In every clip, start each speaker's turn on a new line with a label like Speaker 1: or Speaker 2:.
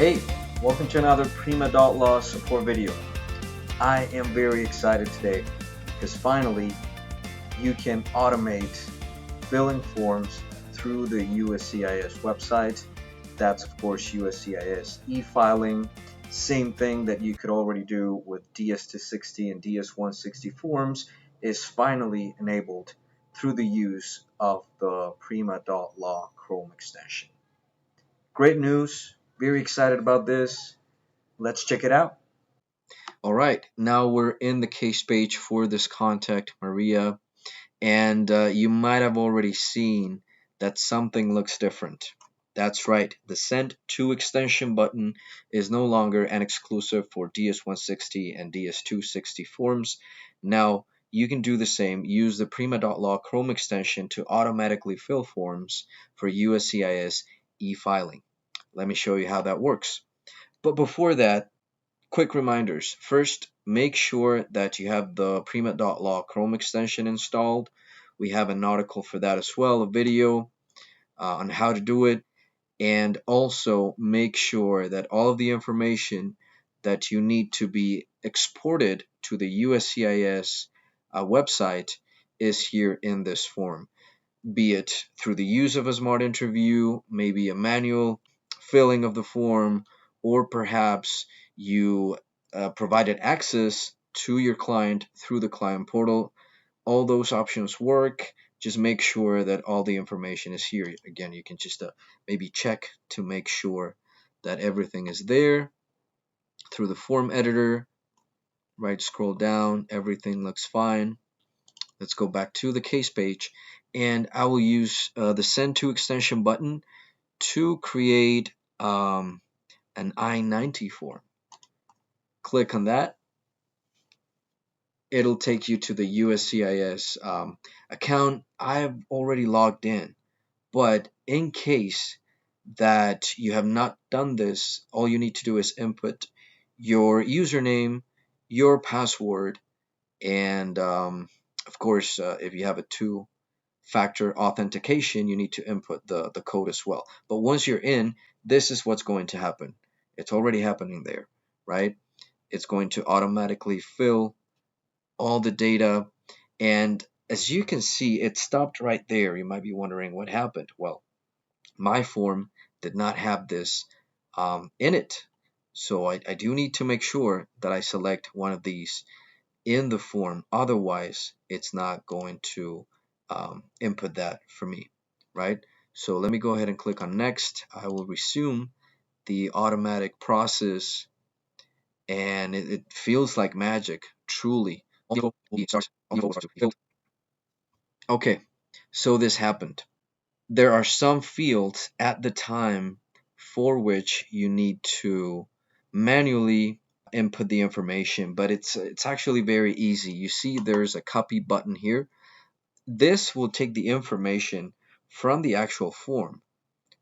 Speaker 1: Hey, welcome to another Prima.Law support video. I am very excited today because finally you can automate billing forms through the USCIS website. That's of course USCIS e-filing. Same thing that you could already do with DS260 and DS160 forms is finally enabled through the use of the Prima.Law Chrome extension. Great news, very excited about this. Let's check it out. All right, now we're in the case page for this contact, Maria, and you might have already seen that something looks different. That's right, the Send to extension button is no longer an exclusive for DS160 and DS260 forms. Now, you can do the same. Use the Prima.Law Chrome extension to automatically fill forms for USCIS e-filing. Let me show you how that works. But before that, quick reminders. First, make sure that you have the Prima.Law Chrome extension installed. We have an article for that as well, a video on how to do it. And also make sure that all of the information that you need to be exported to the USCIS website is here in this form, be it through the use of a smart interview, maybe a manual filling of the form, or perhaps you provided access to your client through the client portal. All those options work. Just make sure that all the information is here. Again, you can just maybe check to make sure that everything is there through the form editor. Right, scroll down, everything looks fine. Let's go back to the case page, and I will use the Send to extension button to create an I-90 form. Click on that. It'll take you to the USCIS account. I've already logged in, but in case that you have not done this, all you need to do is input your username, your password, and of course, if you have a two-factor authentication, you need to input the code as well. But once you're in, this is what's going to happen. It's already happening there, right? It's going to automatically fill all the data, and as you can see, it stopped right there. You might be wondering what happened. Well, my form did not have this in it, so I do need to make sure that I select one of these in the form. Otherwise, it's not going to input that for me, right? So let me go ahead and click on next. I will resume the automatic process, and it feels like magic, truly. Okay, so this happened. There are some fields at the time for which you need to manually input the information, but it's actually very easy. You see there's a copy button here. This will take the information from the actual form,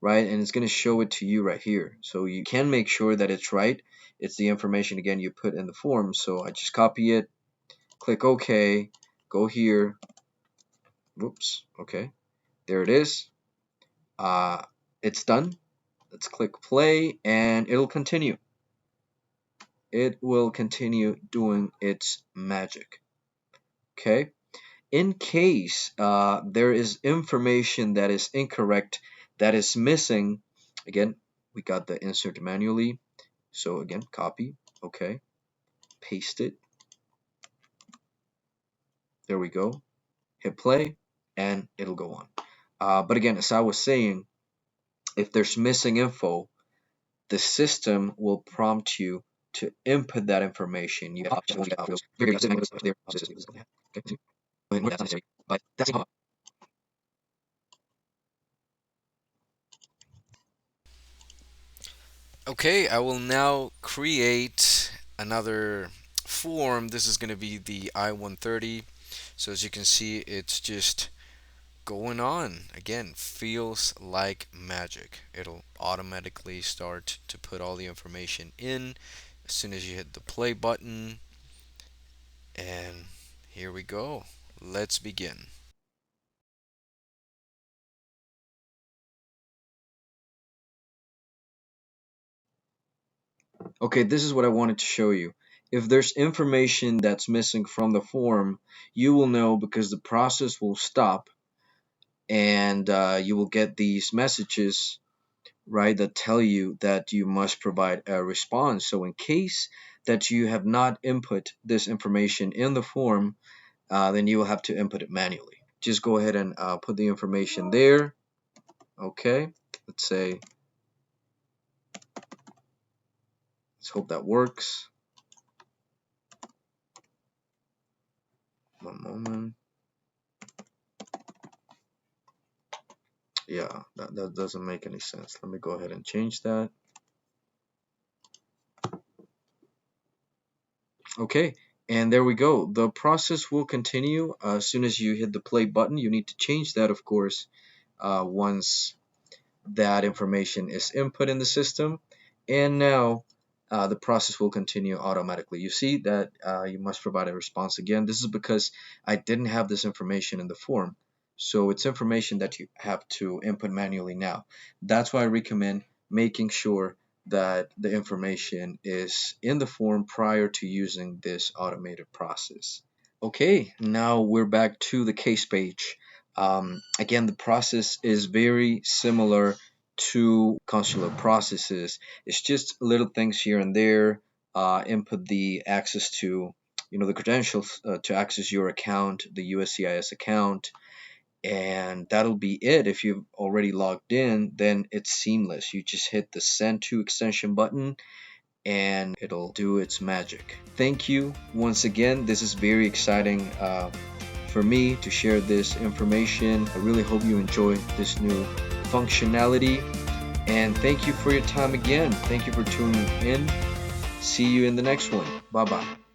Speaker 1: right? And it's going to show it to you right here. So you can make sure that it's right. It's the information, again, you put in the form. So I just copy it, click OK, go here. Whoops, okay. There it is. It's done. Let's click play and it'll continue. It will continue doing its magic. Okay. In case there is information that is incorrect, that is missing, again, we got the insert manually. So again, copy, okay, paste it. There we go. Hit play and it'll go on. But again, as I was saying, if there's missing info, the system will prompt you to input that information. You have
Speaker 2: Okay, I will now create another form. This is going to be the I-130. So as you can see, it's just going on. Again, feels like magic. It'll automatically start to put all the information in as soon as you hit the play button. And here we go. Let's begin.
Speaker 1: Okay, this is what I wanted to show you. If there's information that's missing from the form, you will know because the process will stop, and you will get these messages, right, that tell you that you must provide a response. So in case that you have not input this information in the form, then you will have to input it manually. Just go ahead and put the information there. Okay, let's say, let's hope that works. One moment. Yeah, that doesn't make any sense. Let me go ahead and change that. Okay, and there we go. The process will continue as soon as you hit the play button. You need to change that, of course, once that information is input in the system. And now the process will continue automatically. You see that you must provide a response again. This is because I didn't have this information in the form. So it's information that you have to input manually now. That's why I recommend making sure that the information is in the form prior to using this automated process. Okay, now we're back to the case page. Again, the process is very similar to consular processes. It's just little things here and there. Input the access to, the credentials to access your account, the USCIS account, and that'll be it. If you've already logged in, then it's seamless. You just hit the send to extension button and it'll do its magic. Thank you once again. This is very exciting for me to share this information. I really hope you enjoy this new functionality. And thank you for your time again. Thank you for tuning in. See you in the next one. Bye bye.